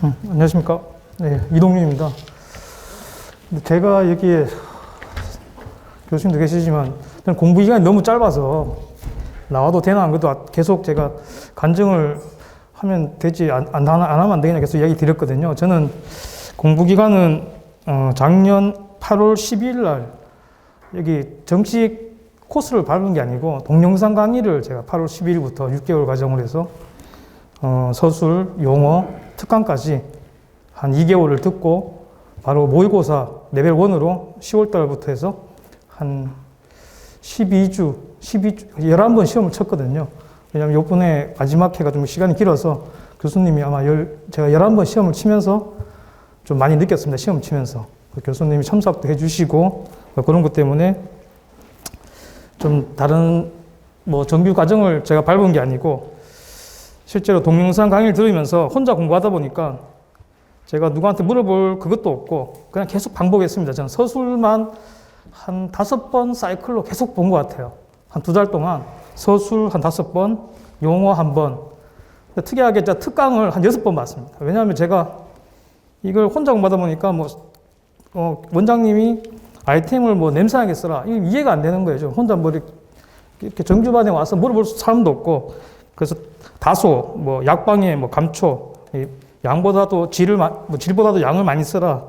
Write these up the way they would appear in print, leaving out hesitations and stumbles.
안녕하십니까. 네, 이동윤입니다. 제가 여기에 교수님도 계시지만 공부 기간이 너무 짧아서 나와도 되나 안 그래도 계속 제가 간증을 하면 되지 안 하면 안 되겠냐 계속 이야기 드렸거든요. 저는 공부 기간은 작년 8월 12일 날 여기 정식 코스를 밟은 게 아니고 동영상 강의를 제가 8월 12일부터 6개월 과정을 해서 서술, 용어, 특강까지 한 2개월을 듣고 바로 모의고사 레벨 1으로 10월 달부터 해서 한 12주, 11번 시험을 쳤거든요. 왜냐면 요번에 마지막 해가 좀 시간이 길어서 교수님이 아마 제가 11번 시험을 치면서 좀 많이 느꼈습니다. 시험 치면서. 교수님이 첨삭도 해주시고 그런 것 때문에 좀 다른 정규 과정을 제가 밟은 게 아니고 실제로 동영상 강의를 들으면서 혼자 공부하다 보니까 제가 누구한테 물어볼 그것도 없고 그냥 계속 반복했습니다. 저는 서술만 한 5번 사이클로 계속 본 것 같아요. 한 2달 동안 서술 한 5번, 용어 1번. 특이하게 제가 특강을 한 6번 봤습니다. 왜냐하면 제가 이걸 혼자 공부하다 보니까 원장님이 아이템을 냄새나게 써라. 이게 이해가 안 되는 거예요. 혼자 이렇게 정규반에 와서 물어볼 사람도 없고 그래서 다소 약방에 감초, 양보다도 질보다도 양을 많이 써라.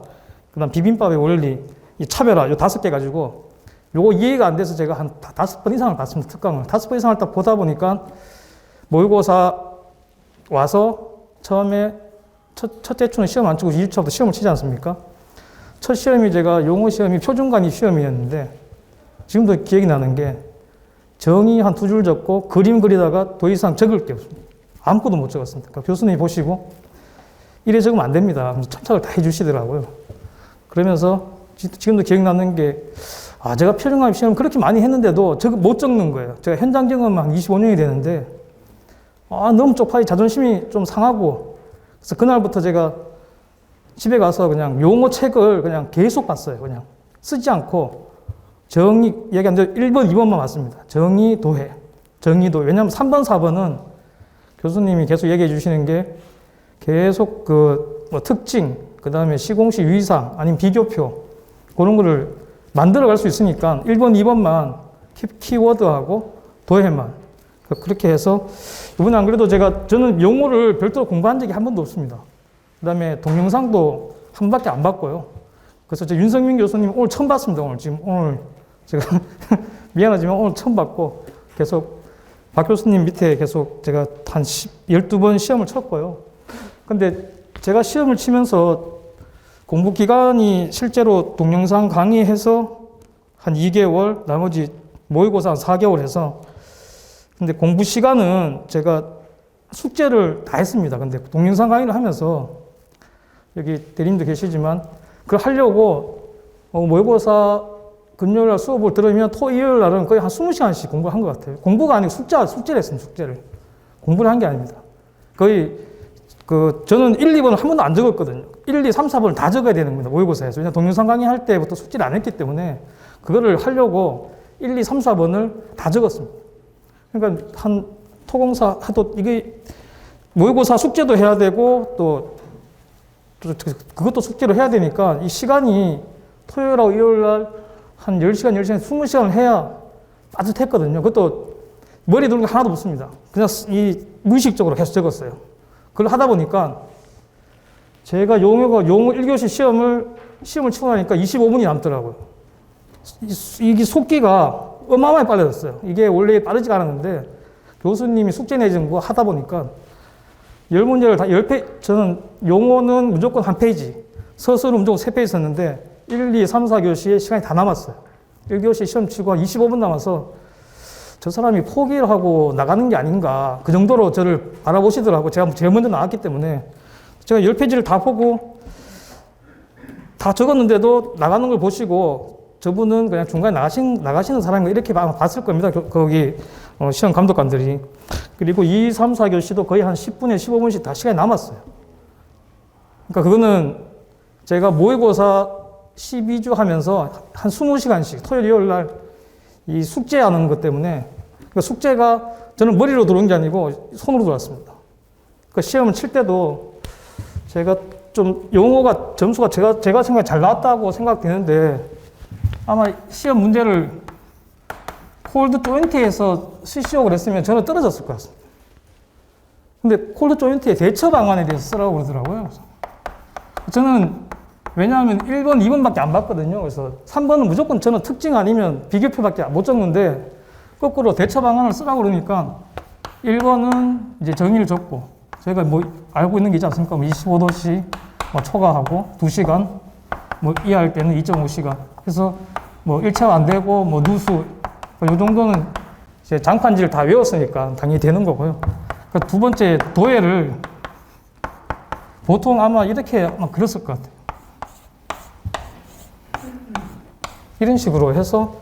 그다음 비빔밥의 원리, 이 차별화, 요 5개 가지고 요거 이해가 안 돼서 제가 한 5번 이상을 봤습니다. 특강을 5번 이상을 딱 보다 보니까 모의고사 와서 처음에 첫째 주는 시험 안 치고 2주차부터 시험을 치지 않습니까? 첫 시험이 제가 용어 시험이 표준관이 시험이었는데 지금도 기억이 나는 게 정의 한 2줄 적고 그림 그리다가 더 이상 적을 게 없습니다. 아무것도 못 적었습니다. 그러니까 교수님이 보시고 이래 적으면 안 됩니다. 첨삭을 다 해주시더라고요. 그러면서 지금도 기억나는 게 제가 표준관 시험 그렇게 많이 했는데도 못 적는 거예요. 제가 현장 경험은 한 25년이 되는데 너무 쪽팔리 자존심이 좀 상하고 그래서 그날부터 제가 집에 가서 그냥 용어 책을 그냥 계속 봤어요. 그냥 쓰지 않고 정의, 얘기 안 돼요. 1번, 2번만 봤습니다. 정의, 도해. 정의도. 왜냐하면 3번, 4번은 교수님이 계속 얘기해 주시는 게 계속 특징, 그 다음에 시공식 유의사항, 아니면 비교표, 그런 거를 만들어 갈 수 있으니까 1번, 2번만 키워드하고 도해만. 그렇게 해서 이번에 안 그래도 저는 용어를 별도로 공부한 적이 한 번도 없습니다. 그 다음에 동영상도 한 번밖에 안 봤고요. 그래서 윤석민 교수님 오늘 처음 봤습니다. 오늘 제가 미안하지만 오늘 처음 봤고 계속 박 교수님 밑에 계속 제가 한 12번 시험을 쳤고요. 근데 제가 시험을 치면서 공부 기간이 실제로 동영상 강의해서 한 2개월, 나머지 모의고사 한 4개월 해서 근데 공부 시간은 제가 숙제를 다 했습니다. 근데 동영상 강의를 하면서 여기 대리님도 계시지만 그걸 하려고 모의고사 금요일 날 수업을 들으면 토요일 날은 거의 한 20시간씩 공부를 한 것 같아요. 공부가 아니고 숙제를 했습니다. 숙제를. 공부를 한 게 아닙니다. 거의 저는 1, 2번을 한 번도 안 적었거든요. 1, 2, 3, 4번을 다 적어야 되는 겁니다. 모의고사에서. 왜냐하면 동영상 강의 할 때부터 숙제를 안 했기 때문에 그거를 하려고 1, 2, 3, 4번을 다 적었습니다. 그러니까 한 토공사 하도 이게 모의고사 숙제도 해야 되고 또 그것도 숙제로 해야 되니까 이 시간이 토요일하고 일요일 날 한 10시간, 20시간을 해야 빠듯했거든요. 그것도 머리에 드는 게 하나도 없습니다. 그냥 무의식적으로 계속 적었어요. 그걸 하다 보니까 제가 용어 1교시 시험을 치고 나니까 25분이 남더라고요. 이게 속기가 어마어마하게 빨라졌어요. 이게 원래 빠르지가 않았는데 교수님이 숙제 내준 거 하다 보니까 10문제를 다 10페이지, 저는 용어는 무조건 한 페이지, 서술은 무조건 3페이지 썼는데 1, 2, 3, 4교시에 시간이 다 남았어요. 1교시 시험 치고 한 25분 남아서 저 사람이 포기를 하고 나가는 게 아닌가 그 정도로 저를 알아보시더라고요. 제가 제일 먼저 나왔기 때문에 제가 10페이지를 다 보고 다 적었는데도 나가는 걸 보시고 저분은 그냥 중간에 나가시는 사람이 이렇게 봤을 겁니다. 거기 시험 감독관들이. 그리고 2, 3, 4교시도 거의 한 10분에 15분씩 다 시간이 남았어요. 그러니까 그거는 제가 모의고사 12주 하면서 한 20시간씩 토요일, 일요일 날 이 숙제하는 것 때문에 그러니까 숙제가 저는 머리로 들어온 게 아니고 손으로 들어왔습니다. 그 시험을 칠 때도 제가 좀 용어가 점수가 제가 생각에 잘 나왔다고 생각되는데 아마 시험 문제를 콜드 조인트에서 쓰시오 그랬으면 저는 떨어졌을 것 같습니다. 근데 콜드 조인트의 대처 방안에 대해서 쓰라고 그러더라고요. 저는 왜냐하면 1번, 2번밖에 안 봤거든요. 그래서 3번은 무조건 저는 특징 아니면 비교표밖에 못 적는데 거꾸로 대처 방안을 쓰라고 그러니까 1번은 이제 정의를 적고 저희가 뭐 알고 있는 게 있지 않습니까? 뭐 25도씨 뭐 초과하고 2시간 뭐 이해할 때는 2.5시간. 그래서 뭐 1차가 안 되고 뭐 누수 이 정도는 이제 장판지를 다 외웠으니까 당연히 되는 거고요. 그 두 번째 도해를 보통 아마 이렇게 아마 그랬을 것 같아요. 이런 식으로 해서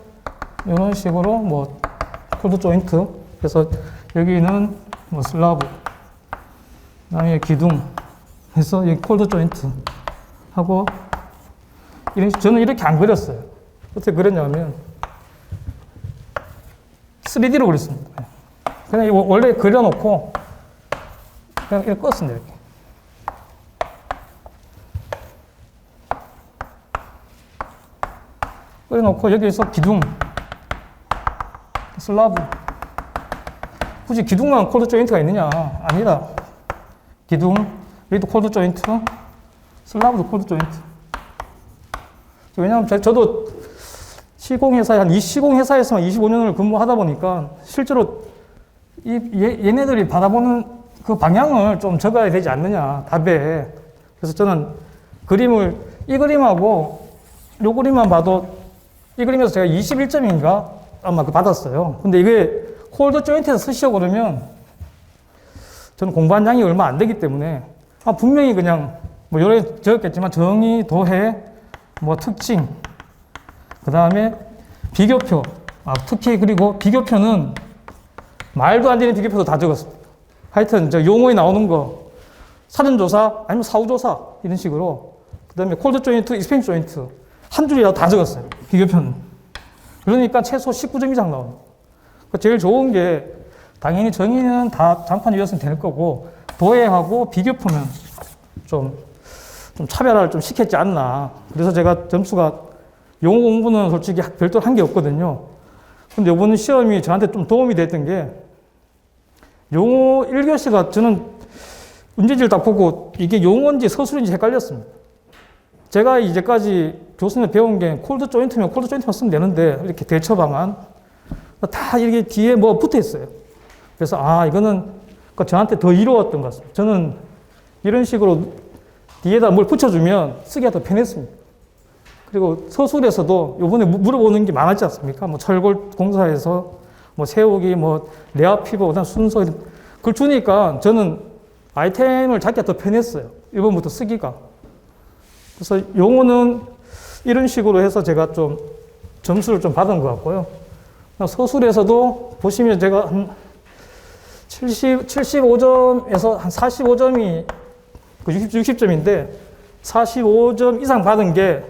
이런 식으로 뭐 콜드 조인트 그래서 여기는 뭐 슬라브 그다음에 기둥 해서 여기 콜드 조인트 하고 이런 저는 이렇게 안 그렸어요. 어떻게 그렸냐면 3D로 그렸습니다. 그냥 원래 그려놓고 그냥 이렇게 껐습니다. 이렇게. 그려놓고 여기서 기둥, 슬라브. 굳이 기둥만 콜드 조인트가 있느냐? 아니다. 기둥, 여기도 콜드 조인트, 슬라브도 콜드 조인트. 왜냐하면 저도 시공회사에서만 25년을 근무하다 보니까 실제로 얘네들이 바라보는 그 방향을 좀 적어야 되지 않느냐, 답에. 그래서 저는 이 그림하고 요 그림만 봐도 이 그림에서 제가 21점인가 아마 받았어요. 근데 이게 콜드 조인트에서 쓰시오 그러면 저는 공부한 양이 얼마 안 되기 때문에 분명히 그냥 뭐 여러 개 적었겠지만 정의, 도해, 뭐 특징, 그 다음에 비교표. 특히 그리고 비교표는 말도 안 되는 비교표도 다 적었습니다. 하여튼 저 용어에 나오는 거 사전조사 아니면 사후조사 이런 식으로 그 다음에 콜드 조인트, 익스펜 조인트 한 줄이라도 다 적었어요. 비교표는. 그러니까 최소 19점 이상 나옵니다. 제일 좋은 게 당연히 정의는 다 장판 위였으면 될 거고 도해하고 비교표는 좀 차별화를 좀 시켰지 않나. 그래서 제가 점수가 용어 공부는 솔직히 별도로 한 게 없거든요. 근데 이번 시험이 저한테 좀 도움이 됐던 게 용어 1교시가 저는 문제지를 딱 보고 이게 용어인지 서술인지 헷갈렸습니다. 제가 이제까지 교수님 배운 게 콜드 조인트면 콜드 조인트만 쓰면 되는데 이렇게 대처 방안 다 이게 뒤에 뭐 붙어 있어요. 그래서 이거는 저한테 더 이로웠던 것 같습니다. 저는 이런 식으로 뒤에다 뭘 붙여주면 쓰기가 더 편했습니다. 그리고 서술에서도 요번에 물어보는 게 많았지 않습니까? 뭐 철골 공사에서 뭐 세우기, 뭐 레아 피버, 그다음 순서 그걸 주니까 저는 아이템을 잡기가 더 편했어요. 이번부터 쓰기가. 그래서 용어는 이런 식으로 해서 제가 좀 점수를 좀 받은 것 같고요. 서술에서도 보시면 제가 한 75점에서 한 45점이 60점인데 45점 이상 받은 게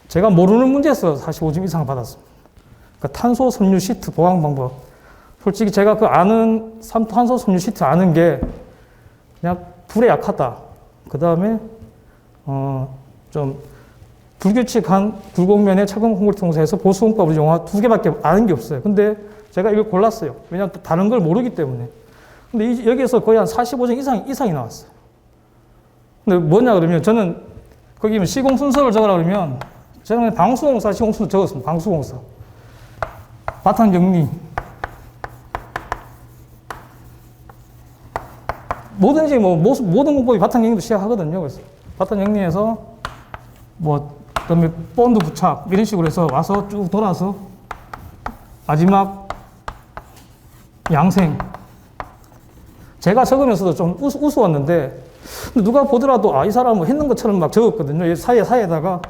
제가 모르는 문제에서 45점 이상 받았습니다. 그러니까 탄소 섬유 시트 보강 방법. 솔직히 제가 그 아는 탄소 섬유 시트 아는 게 그냥 불에 약하다. 그 다음에 좀 불규칙한 굴곡면의 차근 콘크리트 공사에서 보수공법을 용어 2개밖에 아는 게 없어요. 근데 제가 이걸 골랐어요. 왜냐하면 또 다른 걸 모르기 때문에. 근데 여기에서 거의 한 45점 이상이 나왔어요. 근데 뭐냐 그러면 저는 거기 시공 순서를 적으라 그러면 저는 방수공사 시공 순서 적었습니다. 방수공사. 바탕 정리. 뭐든지 모든 공법이 바탕 정리도 시작하거든요. 그래서 바탕 정리해서 그다음에 본드 부착 이런 식으로 해서 와서 쭉 돌아서 마지막 양생. 제가 적으면서도 좀 우스웠는데 누가 보더라도 이 사람은 했는 것처럼 막 적었거든요. 사이에다가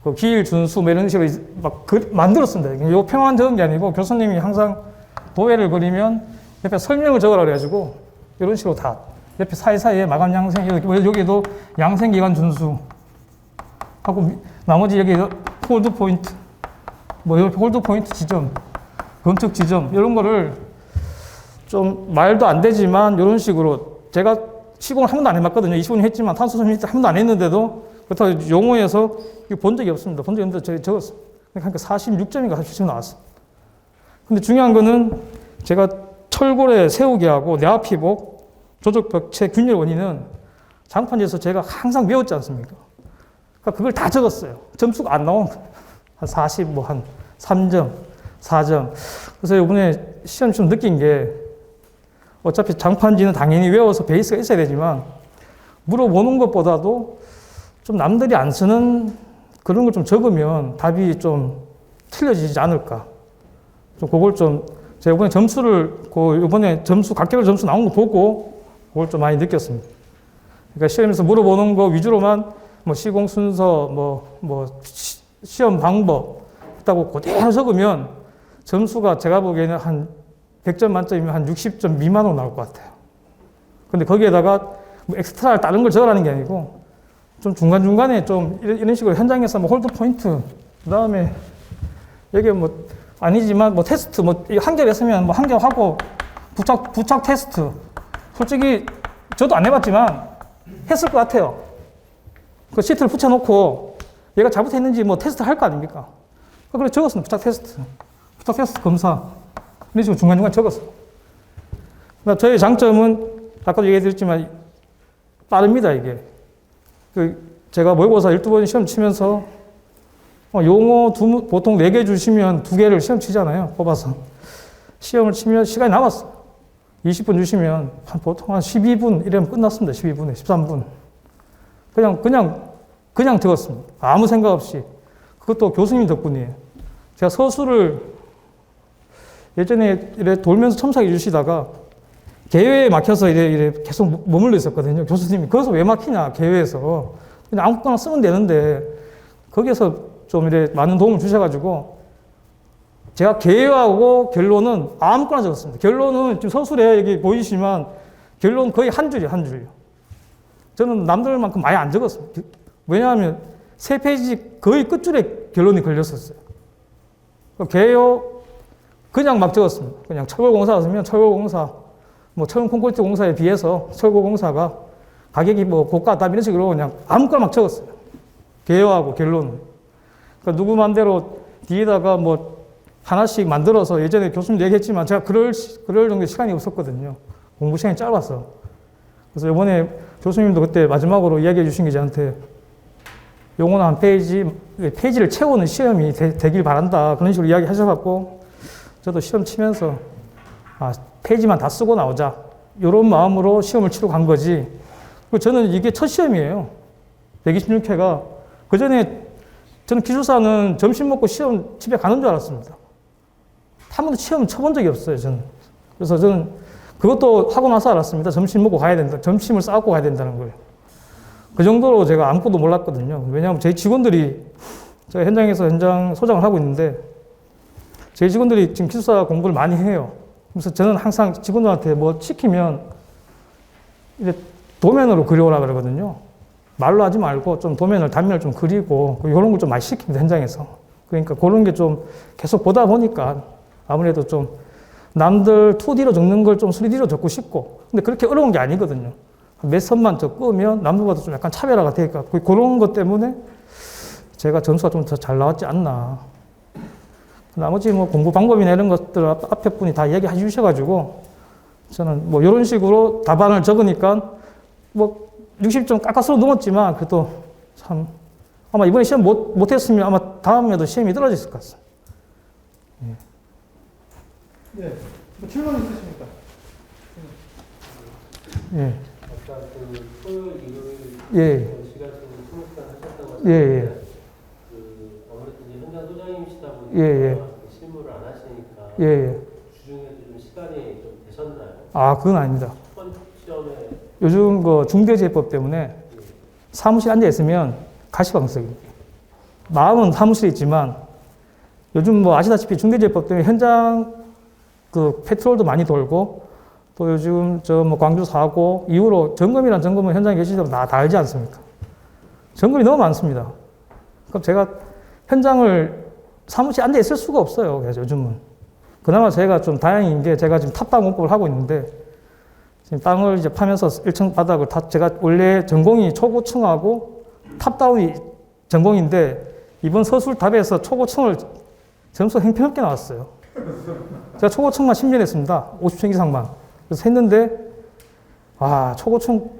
그 기일 준수 이런 식으로 막 만들었습니다. 요 표만 적은 게 아니고 교수님이 항상 도해를 그리면 옆에 설명을 적으라 그래가지고 이런 식으로 다 옆에 사이사이에 마감 양생 여기도 양생 기간 준수 하고 나머지 여기 홀드 포인트 이렇게 홀드 포인트 지점 검측 지점 이런 거를 좀 말도 안 되지만 이런 식으로 제가 시공을 한 번도 안 해봤거든요. 25년 했지만 탄소 섬유 한 번도 안 했는데도 그렇다고 용어에서 본 적이 없습니다. 본 적이 없는데 저기 적었어요. 그러니까 46점인가 47점 나왔어. 근데 중요한 거는 제가 철골에 세우게 하고 내화피복, 조적벽체 균열 원인은 장판지에서 제가 항상 외웠지 않습니까? 그러니까 그걸 다 적었어요. 점수가 안 나온 거예요. 한 40, 한 3점, 4점. 그래서 이번에 시험 좀 느낀 게 어차피 장판지는 당연히 외워서 베이스가 있어야 되지만 물어보는 것보다도 좀 남들이 안 쓰는 그런 걸 좀 적으면 답이 좀 틀려지지 않을까. 좀 그걸 좀 제가 이번에 점수를 이번에 점수 각개별 점수 나온 거 보고 그걸 좀 많이 느꼈습니다. 그러니까 시험에서 물어보는 거 위주로만 뭐 시공 순서 시험 방법 있다고 그대로 적으면 점수가 제가 보기에는 한 100점 만점이면 한 60점 미만으로 나올 것 같아요. 근데 거기에다가 뭐 엑스트라 다른 걸 적으라는 게 아니고 좀 중간중간에 좀 이런 식으로 현장에서 뭐 홀드 포인트, 그 다음에 여기 뭐 아니지만 뭐 테스트 한 개 했으면 뭐 한 개 하고 부착 테스트. 솔직히 저도 안 해봤지만 했을 것 같아요. 그 시트를 붙여놓고 얘가 잘못했는지 뭐 테스트 할 거 아닙니까? 그래 적었습니다. 부착 테스트 검사. 이런 식으로 중간중간 적었어요. 그러니까 저의 장점은 아까도 얘기해드렸지만 빠릅니다, 이게. 제가 모의고사 12번 시험 치면서 용어 보통 4개 주시면 2개를 시험 치잖아요. 뽑아서. 시험을 치면 시간이 남았어요. 20분 주시면 보통 한 12분 이러면 끝났습니다. 12분에 13분. 그냥 적었습니다. 아무 생각 없이. 그것도 교수님 덕분이에요. 제가 서술을 예전에 이래 돌면서 첨삭해 주시다가 개회에 막혀서 이래 계속 머물러 있었거든요. 교수님이 거기서 왜 막히냐, 개회에서. 그냥 아무거나 쓰면 되는데 거기에서 좀 이래 많은 도움을 주셔가지고 제가 개회하고 결론은 아무거나 적었습니다. 결론은 지금 서술에 여기 보이시지만 결론 거의 한 줄이에요, 한 줄이요. 저는 남들만큼 많이 안 적었습니다. 왜냐하면 3페이지 거의 끝줄에 결론이 걸렸었어요. 개요 그냥 막 적었습니다. 그냥 철골공사였으면 철골공사, 뭐 철근 콘크리트 공사에 비해서 철골공사가 가격이 뭐 고가다 이런 식으로 그냥 아무거나 막 적었어요. 개요하고 결론은. 그러니까 누구 맘대로 뒤에다가 뭐 하나씩 만들어서 예전에 교수님 얘기했지만 제가 그럴 정도 시간이 없었거든요. 공부 시간이 짧아서. 그래서 이번에 교수님도 그때 마지막으로 이야기해 주신 게 저한테 용어는 한 페이지를 채우는 시험이 되길 바란다. 그런 식으로 이야기 하셔갖고 저도 시험 치면서 페이지만 다 쓰고 나오자. 이런 마음으로 시험을 치러 간 거지. 그리고 저는 이게 첫 시험이에요. 126회가. 그 전에 저는 기술사는 점심 먹고 시험 집에 가는 줄 알았습니다. 한 번도 시험 쳐본 적이 없어요, 저는. 그래서 저는 그것도 하고 나서 알았습니다. 점심 먹고 가야 된다. 점심을 싸고 가야 된다는 거예요. 그 정도로 제가 아무것도 몰랐거든요. 왜냐하면 저희 직원들이, 제가 현장에서 현장 소장을 하고 있는데, 저희 직원들이 지금 기술사 공부를 많이 해요. 그래서 저는 항상 직원들한테 뭐 시키면, 이제 도면으로 그려오라 그러거든요. 말로 하지 말고 좀 도면을, 단면을 좀 그리고, 이런 걸 좀 많이 시킵니다, 현장에서. 그러니까 그런 게 좀 계속 보다 보니까 아무래도 좀 남들 2D로 적는 걸 좀 3D로 적고 싶고, 근데 그렇게 어려운 게 아니거든요. 몇 선만 적으면 남들보다 좀 약간 차별화가 되니까 그런 것 때문에 제가 점수가 좀 더 잘 나왔지 않나. 나머지 뭐 공부 방법이나 이런 것들 앞에 분이 다 얘기해 주셔가지고 저는 뭐 이런 식으로 답안을 적으니까 뭐 60점 깎아서 넘었지만 그래도 참 아마 이번에 시험 못했으면 아마 다음에도 시험이 떨어졌을 것 같습니다. 네. 뭐 질문 있으십니까? 예. 아까 토요일, 예. 시간수는 20시간 하셨다고 예, 하셨는데 예. 아무래도 이제 현장 소장님이시다 보니까 예, 예. 실무를 안 하시니까 예, 예. 주중에도 좀 시간이 좀 되셨나요? 그건 아닙니다. 첫 번째 시험에 요즘 그 중대재해법 때문에 사무실 앉아 있으면 가시방석입니다. 마음은 사무실에 있지만 요즘 뭐 아시다시피 중대재해법 때문에 현장 그 페트롤도 많이 돌고 또 요즘 저 뭐 광주 사고 이후로 점검이란 점검은 현장에 계시다면 다 알지 않습니까? 점검이 너무 많습니다. 그럼 제가 현장을 사무실에 앉아 있을 수가 없어요. 그래서 요즘은. 그나마 제가 좀 다행인 게 제가 지금 탑방 공법을 하고 있는데 지금 땅을 이제 파면서 1층 바닥을 다 제가 원래 전공이 초고층하고 탑다운이 전공인데 이번 서술답에서 초고층을 점수 형편없게 나왔어요. 제가 초고층만 10년 했습니다. 50층 이상만. 그래서 했는데 초고층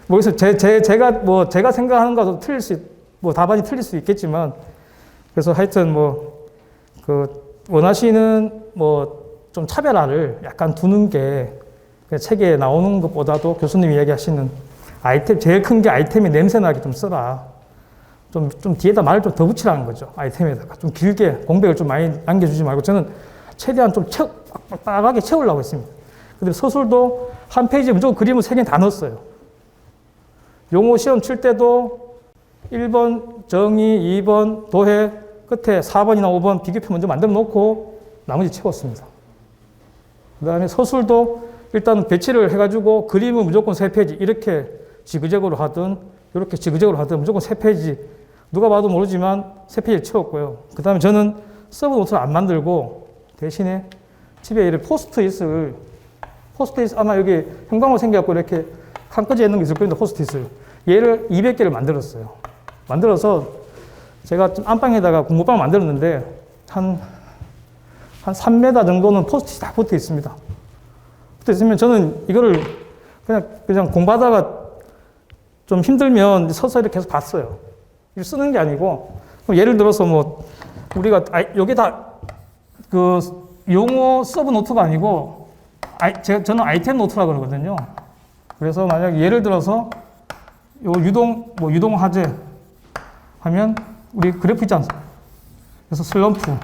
모르겠어요. 제가 생각하는 것도 틀릴 수 답안이 틀릴 수 있겠지만 그래서 하여튼 원하시는 좀 차별화를 약간 두는 게 책에 나오는 것보다도 교수님이 이야기하시는 아이템, 제일 큰 게 아이템이 냄새나게 좀 써라. 좀 뒤에다 말을 좀 더 붙이라는 거죠. 아이템에다가. 좀 길게 공백을 좀 많이 남겨주지 말고 저는 최대한 좀 빡빡하게 채우려고 했습니다. 근데 서술도 한 페이지에 무조건 그림을 3개 다 넣었어요. 용어 시험 칠 때도 1번 정의, 2번 도해, 끝에 4번이나 5번 비교표 먼저 만들어 놓고 나머지 채웠습니다. 그 다음에 서술도 일단 배치를 해가지고 그림은 무조건 3페이지 이렇게 지그재그로 하든 이렇게 지그재그로 하든 무조건 3페이지 누가 봐도 모르지만 3페이지를 채웠고요. 그 다음에 저는 서브 노트를 안 만들고 대신에 집에 이렇게 포스트잇 아마 여기 형광으로 생겨갖고 이렇게 칸꽂이에 있는 게 있을 거예요. 포스트잇을 얘를 200개를 만들었어요. 만들어서 제가 좀 안방에다가 공부방을 만들었는데 한 3m 정도는 포스트잇이 다 붙어 있습니다. 붙어 있으면 저는 이거를 그냥 공부하다가 좀 힘들면 서서 이렇게 계속 봤어요. 이걸 쓰는 게 아니고 예를 들어서 우리가 여기 다 용어 서브 노트가 아니고 저는 아이템 노트라고 그러거든요. 그래서 만약 예를 들어서 요 유동 화재 하면 우리 그래프 있지 않습니까? 그래서 슬럼프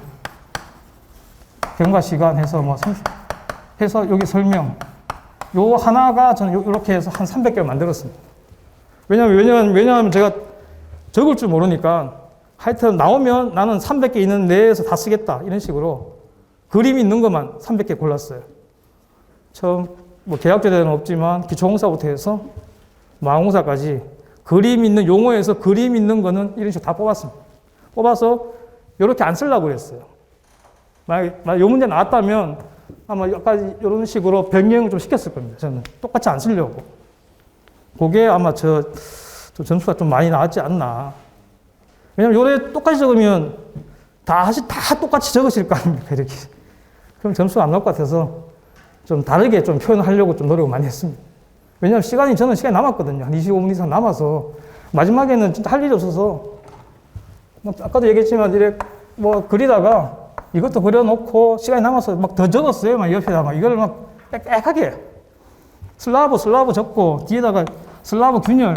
경과 시간 해서 해서 여기 설명 요 하나가 저는 이렇게 해서 한 300개를 만들었습니다. 왜냐하면 제가 적을 줄 모르니까 하여튼 나오면 나는 300개 있는 내에서 다 쓰겠다 이런 식으로 그림 있는 것만 300개 골랐어요. 처음 계약제도는 없지만 기초공사부터 해서 마항공사까지 그림 있는 용어에서 그림 있는 거는 이런 식으로 다 뽑았습니다. 뽑아서 이렇게 안 쓰려고 그랬어요. 만약 요 문제 나왔다면 아마 약간 이런 식으로 변경을 좀 시켰을 겁니다. 저는 똑같이 안 쓰려고. 그게 아마 저 점수가 좀 많이 나왔지 않나. 왜냐면 요래 똑같이 적으면 다 똑같이 적으실 거 아닙니까, 이렇게. 그럼 점수가 안 나올 것 같아서 좀 다르게 좀 표현하려고 좀 노력을 많이 했습니다. 왜냐면 저는 시간이 남았거든요. 한 25분 이상 남아서. 마지막에는 진짜 할 일이 없어서, 아까도 얘기했지만, 그리다가 이것도 그려놓고 시간이 남아서 더 적었어요. 옆에다가. 이걸 빽빽하게. 슬라브 적고, 뒤에다가 슬라브 균열,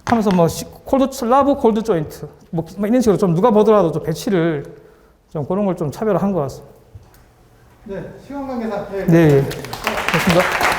하면서 슬라브 콜드 조인트. 이런 식으로 좀 누가 보더라도 좀 배치를 좀 그런 걸 좀 차별화한 것 같습니다. 네, 시간 관계상. 네. 그렇습니다.